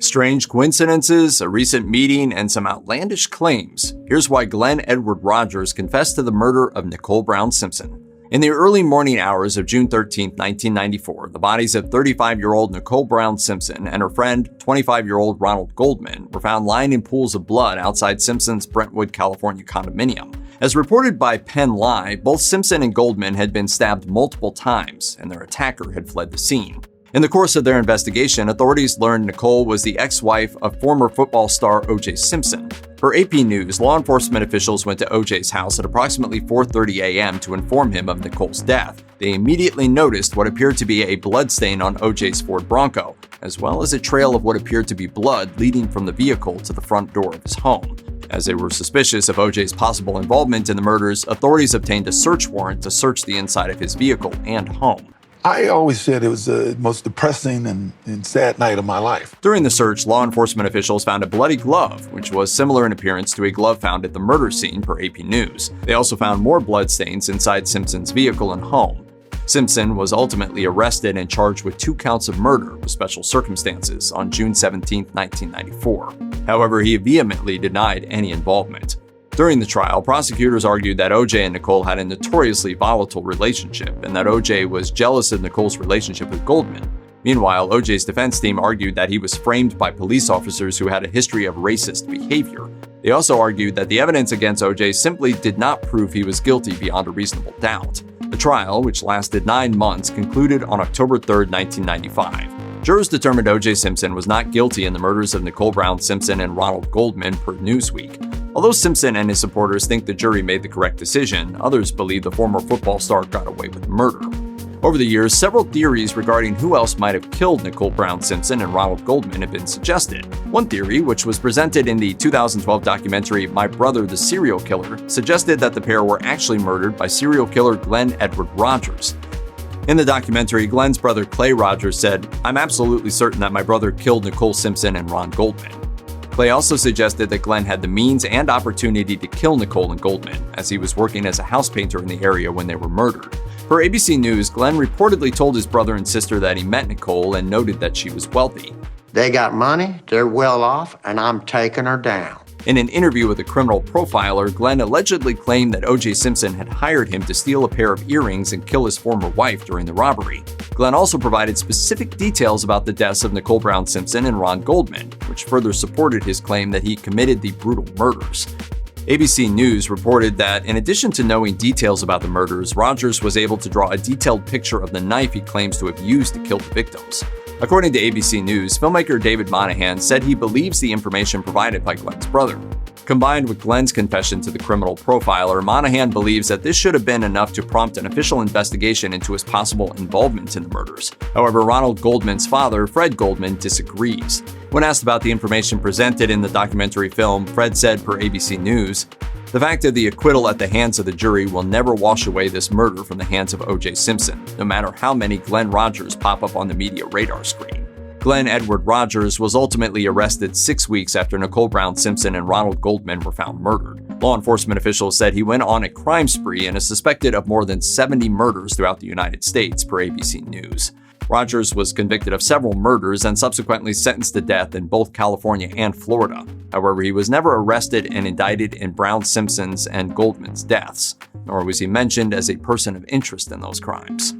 Strange coincidences, a recent meeting, and some outlandish claims. Here's why Glen Edward Rogers confessed to the murder of Nicole Brown Simpson. In the early morning hours of June 13, 1994, the bodies of 35-year-old Nicole Brown Simpson and her friend, 25-year-old Ronald Goldman, were found lying in pools of blood outside Simpson's Brentwood, California condominium. As reported by Penn Live, both Simpson and Goldman had been stabbed multiple times, and their attacker had fled the scene. In the course of their investigation, authorities learned Nicole was the ex-wife of former football star O.J. Simpson. Per AP News, law enforcement officials went to O.J.'s house at approximately 4:30 a.m. to inform him of Nicole's death. They immediately noticed what appeared to be a bloodstain on O.J.'s Ford Bronco, as well as a trail of what appeared to be blood leading from the vehicle to the front door of his home. As they were suspicious of O.J.'s possible involvement in the murders, authorities obtained a search warrant to search the inside of his vehicle and home. I always said it was the most depressing and sad night of my life. During the search, law enforcement officials found a bloody glove, which was similar in appearance to a glove found at the murder scene per AP News. They also found more bloodstains inside Simpson's vehicle and home. Simpson was ultimately arrested and charged with 2 counts of murder with special circumstances on June 17, 1994. However, he vehemently denied any involvement. During the trial, prosecutors argued that O.J. and Nicole had a notoriously volatile relationship and that O.J. was jealous of Nicole's relationship with Goldman. Meanwhile, O.J.'s defense team argued that he was framed by police officers who had a history of racist behavior. They also argued that the evidence against O.J. simply did not prove he was guilty beyond a reasonable doubt. The trial, which lasted 9 months, concluded on October 3, 1995. Jurors determined O.J. Simpson was not guilty in the murders of Nicole Brown Simpson and Ronald Goldman per Newsweek. Although Simpson and his supporters think the jury made the correct decision, others believe the former football star got away with murder. Over the years, several theories regarding who else might have killed Nicole Brown Simpson and Ronald Goldman have been suggested. One theory, which was presented in the 2012 documentary My Brother the Serial Killer, suggested that the pair were actually murdered by serial killer Glen Edward Rogers. In the documentary, Glen's brother Clay Rogers said, "I'm absolutely certain that my brother killed Nicole Simpson and Ron Goldman." Clay also suggested that Glen had the means and opportunity to kill Nicole and Goldman, as he was working as a house painter in the area when they were murdered. Per ABC News, Glen reportedly told his brother and sister that he met Nicole and noted that she was wealthy. "They got money, they're well off, and I'm taking her down." In an interview with a criminal profiler, Glen allegedly claimed that O.J. Simpson had hired him to steal a pair of earrings and kill his former wife during the robbery. Glen also provided specific details about the deaths of Nicole Brown Simpson and Ron Goldman, which further supported his claim that he committed the brutal murders. ABC News reported that in addition to knowing details about the murders, Rogers was able to draw a detailed picture of the knife he claims to have used to kill the victims. According to ABC News, filmmaker David Monahan said he believes the information provided by Glen's brother. Combined with Glen's confession to the criminal profiler, Monahan believes that this should have been enough to prompt an official investigation into his possible involvement in the murders. However, Ronald Goldman's father, Fred Goldman, disagrees. When asked about the information presented in the documentary film, Fred said per ABC News, "The fact of the acquittal at the hands of the jury will never wash away this murder from the hands of O.J. Simpson, no matter how many Glen Rogers pop up on the media radar screen." Glen Edward Rogers was ultimately arrested 6 weeks after Nicole Brown Simpson and Ronald Goldman were found murdered. Law enforcement officials said he went on a crime spree and is suspected of more than 70 murders throughout the United States, per ABC News. Rogers was convicted of several murders and subsequently sentenced to death in both California and Florida. However, he was never arrested and indicted in Brown Simpson's and Goldman's deaths, nor was he mentioned as a person of interest in those crimes.